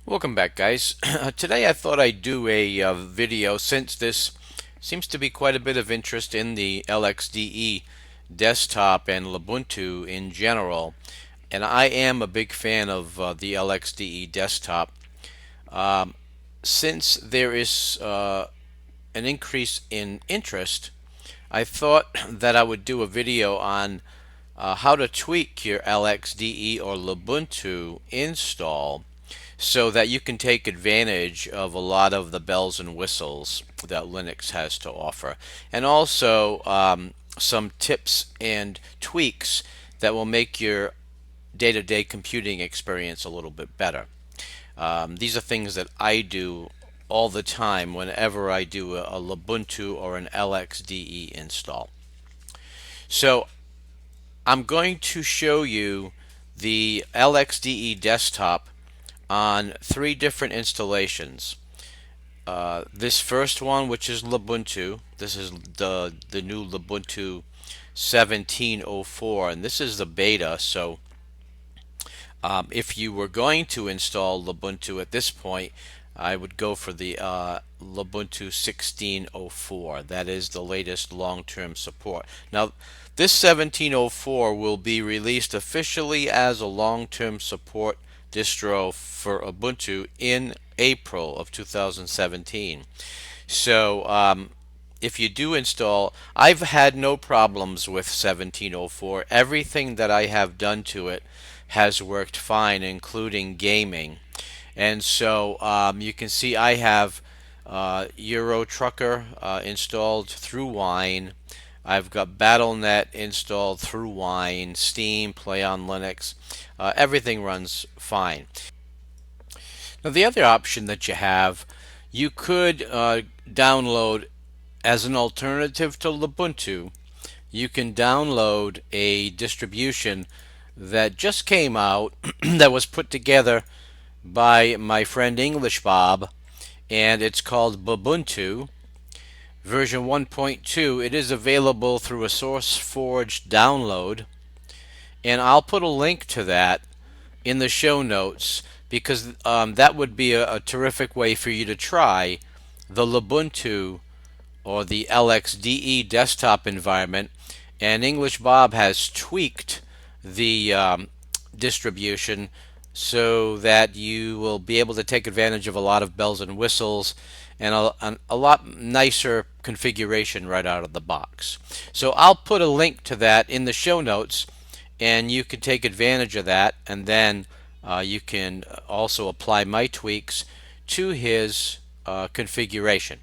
Welcome back, guys. Today I thought I'd do a video since this seems to be quite a bit of interest in the LXDE desktop and Ubuntu in general. And I am a big fan of the LXDE desktop. Um, since there is an increase in interest, I thought that I would do a video on how to tweak your LXDE or Ubuntu install so that you can take advantage of a lot of the bells and whistles that Linux has to offer. And also some tips and tweaks that will make your day-to-day computing experience a little bit better. These are things that I do all the time whenever I do a Ubuntu or an LXDE install. So I'm going to show you the LXDE desktop on three different installations. This first one, which is Ubuntu, this is the new Ubuntu 17.04, and this is the beta. So if you were going to install Ubuntu at this point, I would go for the Ubuntu 16.04. That is the latest long-term support. Now, this 17.04 will be released officially as a long-term support distro for Ubuntu in April of 2017. So if you do install, I've had no problems with 17.04. Everything that I have done to it has worked fine, including gaming. And so you can see I have Euro Trucker installed through Wine. I've got BattleNet installed through Wine, Steam, Play on Linux. Everything runs fine. Now the other option that you have, you could download as an alternative to Ubuntu. You can download a distribution that just came out that was put together by my friend English Bob, and it's called Ubuntu version 1.2. It is available through a SourceForge download, and I'll put a link to that in the show notes because that would be a terrific way for you to try the Ubuntu or the LXDE desktop environment. And English Bob has tweaked the distribution so that you will be able to take advantage of a lot of bells and whistles and a lot nicer configuration right out of the box. So I'll put a link to that in the show notes, and you can take advantage of that, and then you can also apply my tweaks to his configuration.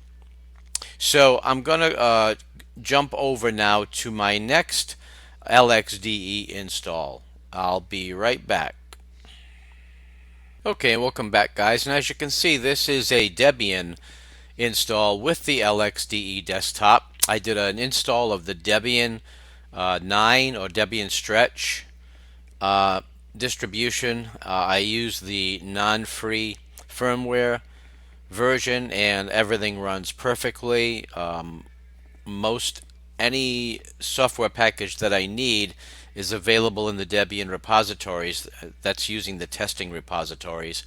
So I'm going to jump over now to my next LXDE install. I'll be right back. Okay, welcome back, guys. And as you can see, this is a Debian install with the LXDE desktop. I did an install of the Debian 9 or Debian Stretch distribution. I used the non-free firmware version, and everything runs perfectly. Most any software package that I need is available in the Debian repositories. That's using the testing repositories.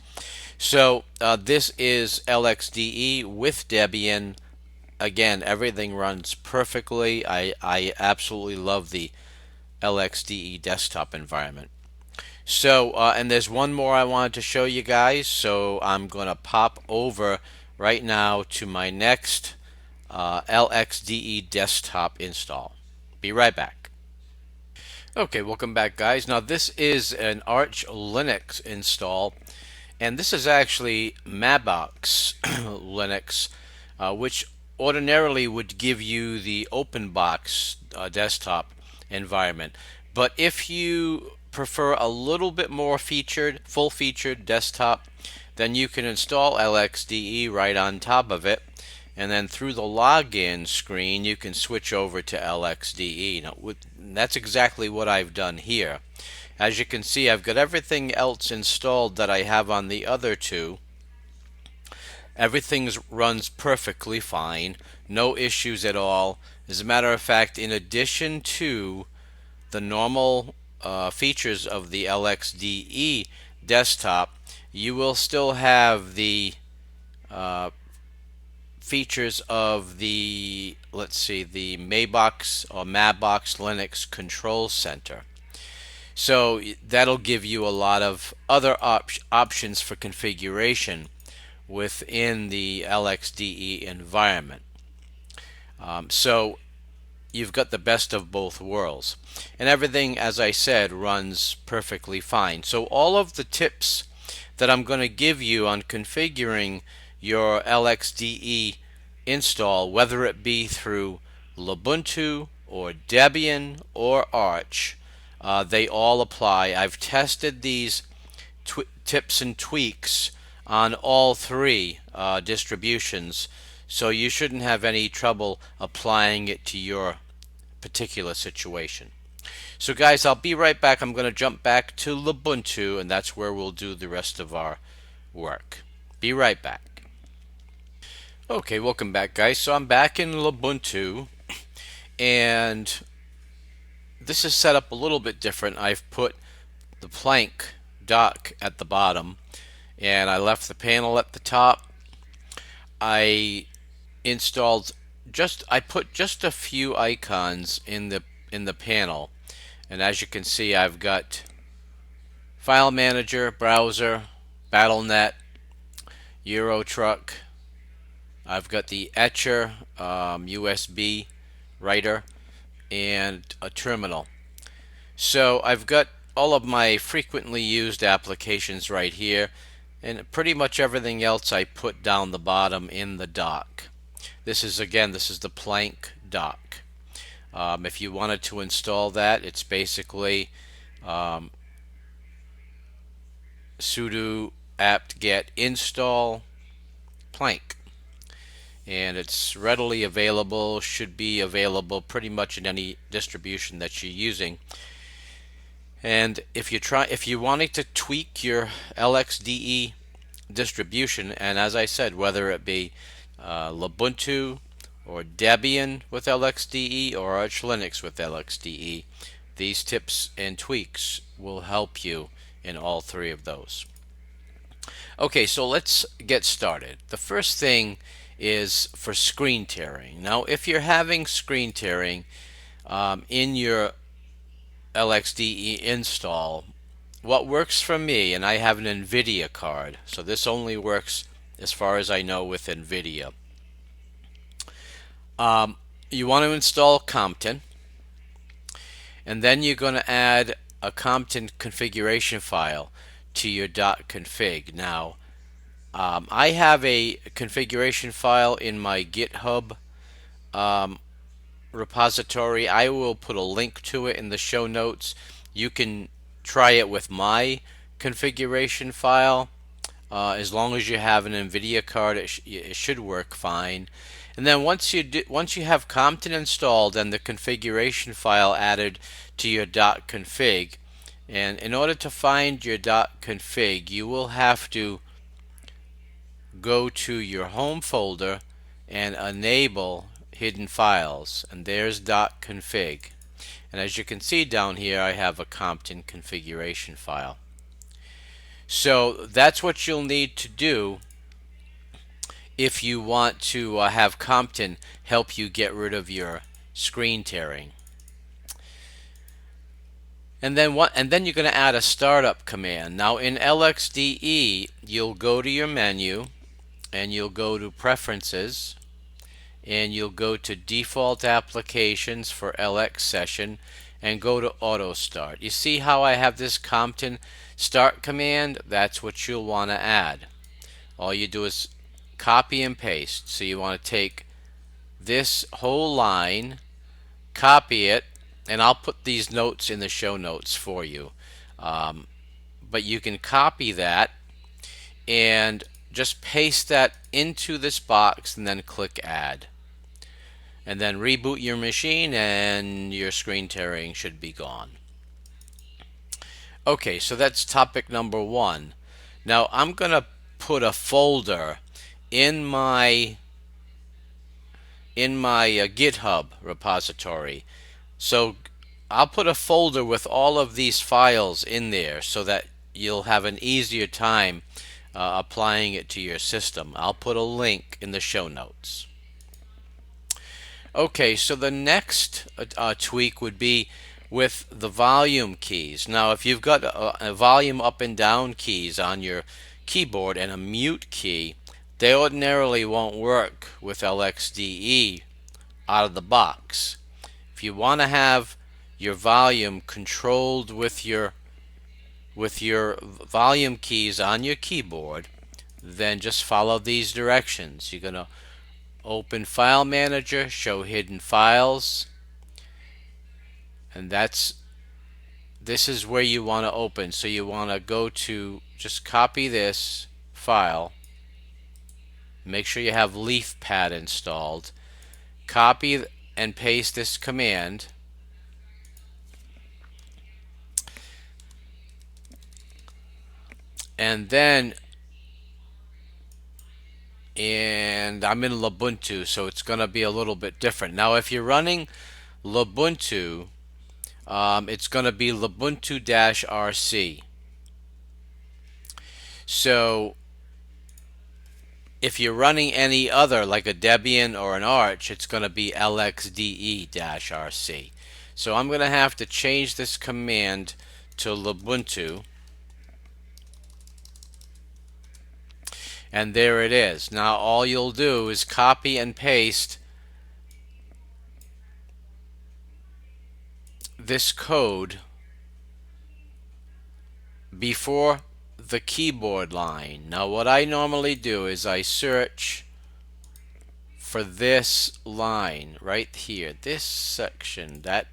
So this is LXDE with Debian. Again, everything runs perfectly. I absolutely love the LXDE desktop environment. So, and there's one more I wanted to show you guys. So I'm going to pop over right now to my next LXDE desktop install. Be right back. Okay, welcome back, guys. Now this is an Arch Linux install, and this is actually Mabox Linux, which ordinarily would give you the OpenBox desktop environment. But if you prefer a little bit more featured, full-featured desktop, then you can install LXDE right on top of it, and then through the login screen you can switch over to LXDE. Now, that's exactly what I've done here. As you can see, I've got everything else installed that I have on the other two. Everything runs perfectly fine, no issues at all. As a matter of fact, in addition to the normal features of the LXDE desktop, you will still have the features of the, let's see, the Maybox or Mabox Linux Control Center. So that'll give you a lot of other options for configuration within the LXDE environment. So you've got the best of both worlds. And everything, as I said, runs perfectly fine. So all of the tips that I'm going to give you on configuring your LXDE install, whether it be through Ubuntu or Debian or Arch, they all apply. I've tested these tips and tweaks on all three distributions, so you shouldn't have any trouble applying it to your particular situation. So guys, I'll be right back. I'm going to jump back to Ubuntu, and that's where we'll do the rest of our work. Be right back. Okay, welcome back, guys. So I'm back in Ubuntu, and this is set up a little bit different. I've put the plank dock at the bottom, and I left the panel at the top. I installed I put just a few icons in the panel, and as you can see, I've got File Manager, Browser, BattleNet, EuroTruck. I've got the Etcher, USB writer, and a terminal. So I've got all of my frequently used applications right here, and pretty much everything else I put down the bottom in the dock. This is the plank dock. If you wanted to install that, it's basically sudo apt-get install plank, and it's readily available, should be available pretty much in any distribution that you're using. And if you wanted to tweak your LXDE distribution, and as I said, whether it be Ubuntu or Debian with LXDE or Arch Linux with LXDE, these tips and tweaks will help you in all three of those. Okay, so let's get started. The first thing is for screen tearing. Now, if you're having screen tearing in your LXDE install, what works for me, and I have an NVIDIA card, so this only works as far as I know with NVIDIA. You want to install Compton, and then you're going to add a Compton configuration file to your .config. Now, I have a configuration file in my GitHub repository. I will put a link to it in the show notes. You can try it with my configuration file. As long as you have an NVIDIA card, it should work fine. And then once you have Compton installed and the configuration file added to your .config, and in order to find your .config, you will have to go to your home folder and enable hidden files, and there's .config. And as you can see down here, I have a Compton configuration file. So that's what you'll need to do if you want to have Compton help you get rid of your screen tearing. And then you're going to add a startup command. Now in LXDE, you'll go to your menu and you'll go to Preferences, and you'll go to Default Applications for LX Session and go to Auto Start. You see how I have this Compton start command? That's what you'll want to add. All you do is copy and paste. So you want to take this whole line, copy it, and I'll put these notes in the show notes for you. But you can copy that and just paste that into this box and then click Add. And then reboot your machine and your screen tearing should be gone. Okay, so that's topic number one. Now I'm going to put a folder in my GitHub repository. So I'll put a folder with all of these files in there so that you'll have an easier time applying it to your system. I'll put a link in the show notes. Okay, so the next tweak would be with the volume keys. Now, if you've got a volume up and down keys on your keyboard and a mute key, they ordinarily won't work with LXDE out of the box. If you want to have your volume controlled with your volume keys on your keyboard, then just follow these directions. You're going to open File Manager, show hidden files, and this is where you want to open. So you want to go to, just copy this file, make sure you have LeafPad installed, copy and paste this command, and then I'm in Ubuntu, so it's going to be a little bit different. Now, if you're running Ubuntu, it's going to be Ubuntu-RC. So if you're running any other, like a Debian or an Arch, it's going to be LXDE-RC. So I'm going to have to change this command to Ubuntu. And there it is. Now all you'll do is copy and paste this code before the keyboard line. Now what I normally do is I search for this line right here, this section. That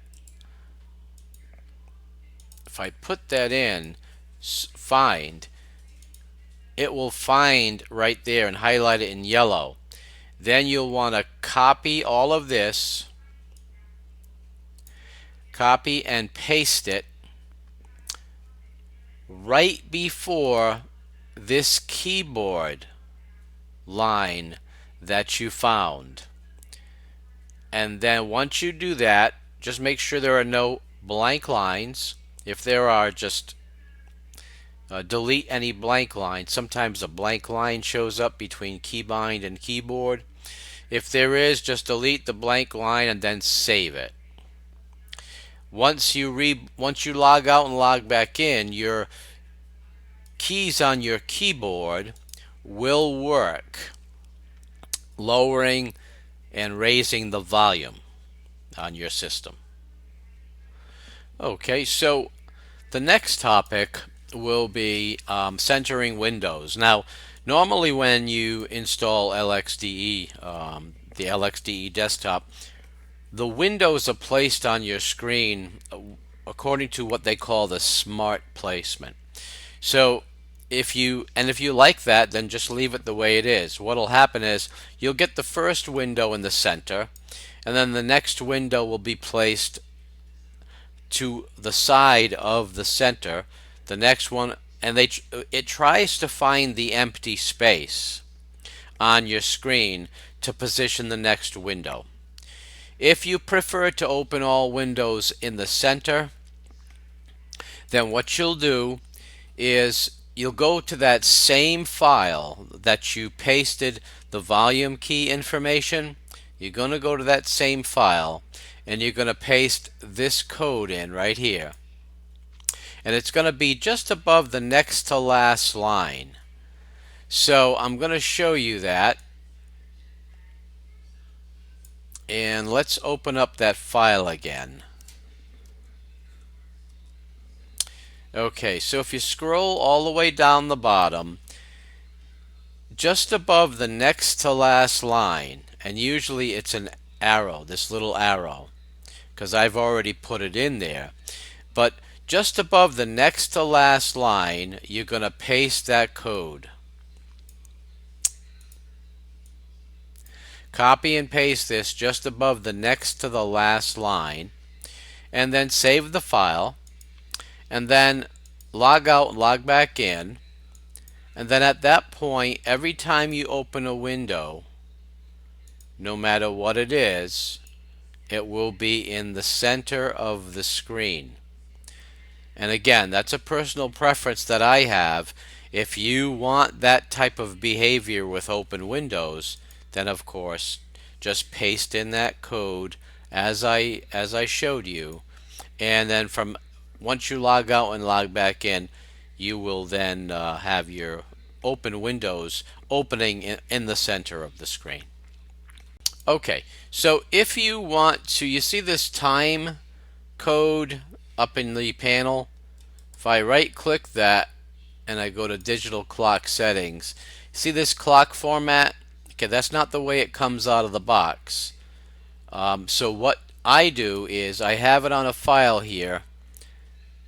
if I put that in, find, it will find right there and highlight it in yellow. Then you'll want to copy all of this, copy and paste it right before this keyboard line that you found. And then once you do that, just make sure there are no blank lines. If there are, just delete any blank lines. Sometimes a blank line shows up between keybind and keyboard. If there is, just delete the blank line and then save it. Once you log out and log back in, your keys on your keyboard will work, lowering and raising the volume on your system. Okay, so the next topic will be centering windows. Now, normally when you install LXDE, the LXDE desktop, the windows are placed on your screen according to what they call the smart placement. So if you like that, then just leave it the way it is. What'll happen is you'll get the first window in the center, and then the next window will be placed to the side of the center, the next one, and it tries to find the empty space on your screen to position the next window. If you prefer to open all windows in the center, then what you'll do is you'll go to that same file that you pasted the volume key information. You're going to go to that same file and you're going to paste this code in right here. And it's going to be just above the next to last line. So I'm going to show you that. And let's open up that file again. Okay, so if you scroll all the way down the bottom, just above the next to last line, and usually it's an arrow, this little arrow, because I've already put it in there, but just above the next to last line, you're going to paste that code. Copy and paste this just above the next to the last line, and then save the file, and then log out and log back in. And then at that point, every time you open a window, no matter what it is, it will be in the center of the screen. And again, that's a personal preference that I have. If you want that type of behavior with open windows, then of course just paste in that code as I showed you, and then from once you log out and log back in, you will then have your open windows opening in the center of the screen. Okay, so if you want to, you see this time code up in the panel. If I right click that and I go to digital clock settings, see this clock format? Okay, that's not the way it comes out of the box. So what I do is I have it on a file here,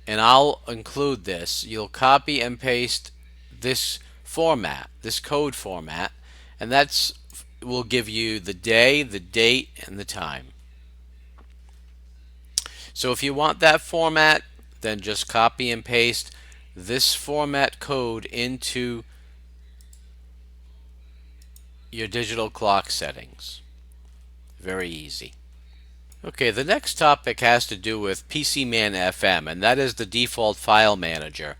and I'll include this. You'll copy and paste this format, this code format, and that's will give you the day, the date, and the time. So if you want that format, then just copy and paste this format code into your digital clock settings. Very easy. Okay, the next topic has to do with PCMan FM, and that is the default file manager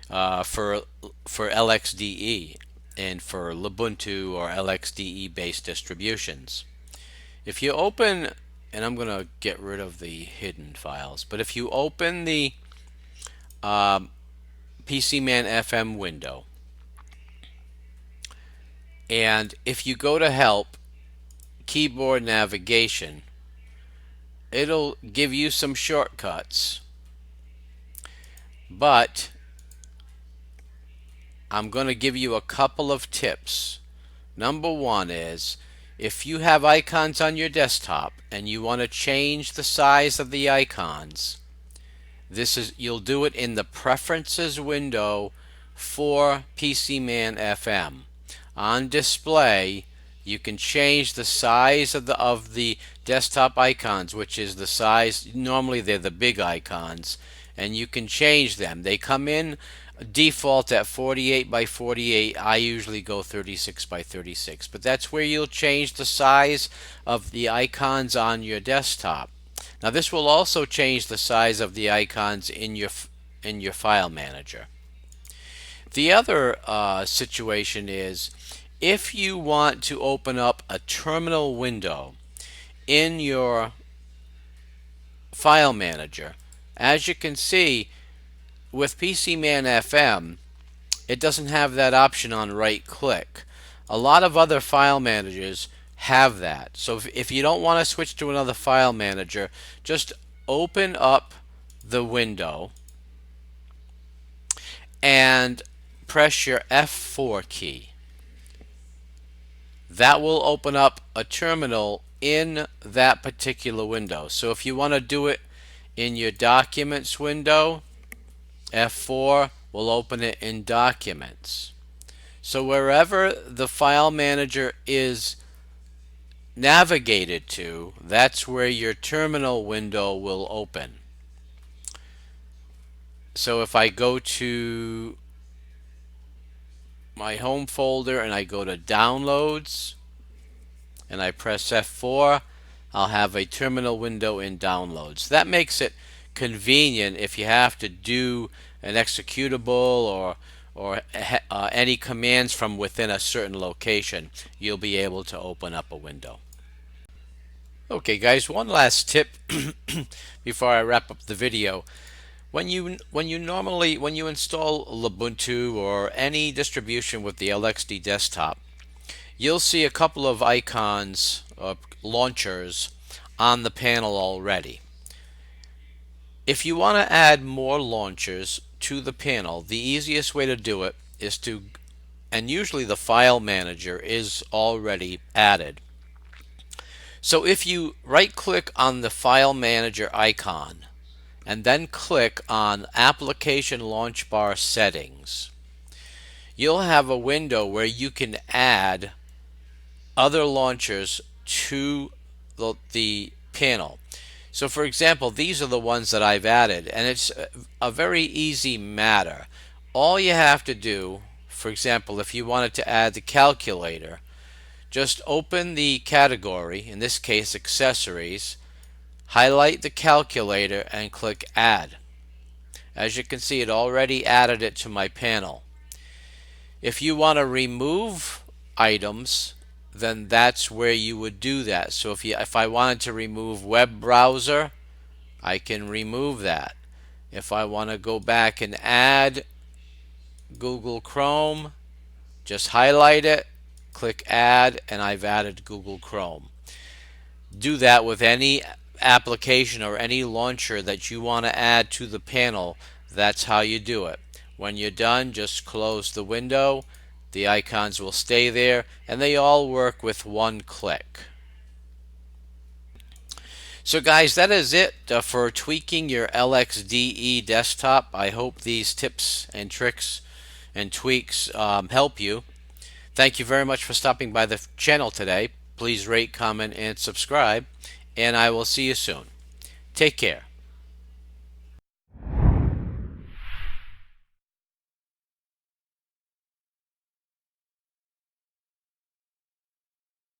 for LXDE and for Ubuntu or LXDE based distributions. If you open, and I'm going to get rid of the hidden files, but if you open the PCMan FM window, and if you go to Help, Keyboard Navigation, it'll give you some shortcuts, but I'm going to give you a couple of tips. Number one is, if you have icons on your desktop and you want to change the size of the icons, you'll do it in the Preferences window for PCMan FM. On display, you can change the size of the desktop icons, which is the size, normally they're the big icons, and you can change them. They come in default at 48 by 48. I usually go 36 by 36, but that's where you'll change the size of the icons on your desktop. Now this will also change the size of the icons in your file manager. The other situation is, if you want to open up a terminal window in your file manager, as you can see with PCMan FM, it doesn't have that option on right click. A lot of other file managers have that. So if you don't want to switch to another file manager, just open up the window and press your F4 key. That will open up a terminal in that particular window. So if you want to do it in your Documents window, F4 will open it in Documents. So wherever the file manager is navigated to, that's where your terminal window will open. So if I go to my home folder and I go to Downloads and I press F4, I'll have a terminal window in Downloads. That makes it convenient if you have to do an executable or any commands from within a certain location. You'll be able to open up a window. Okay guys, one last tip before I wrap up the video. When you install Ubuntu or any distribution with the LXDE desktop, you'll see a couple of icons or launchers on the panel already. If you want to add more launchers to the panel, the easiest way to do it is to, and usually the file manager is already added. So if you right click on the file manager icon and then click on Application Launch Bar Settings, you'll have a window where you can add other launchers to the panel. So for example, these are the ones that I've added, and it's a very easy matter. All you have to do, for example, if you wanted to add the calculator, just open the category, in this case Accessories, highlight the calculator and click Add. As you can see, it already added it to my panel. If you want to remove items, then that's where you would do that. So if I wanted to remove web browser, I can remove that. If I want to go back and add Google Chrome, just highlight it, click add, and I've added Google Chrome. Do that with any application or any launcher that you want to add to the panel. That's how you do it. When you're done, just close the window. The icons will stay there, and they all work with one click. So guys, that is it for tweaking your LXDE desktop. I hope these tips and tricks and tweaks help you. Thank you very much for stopping by the channel today. Please rate, comment, and subscribe, and I will see you soon. Take care.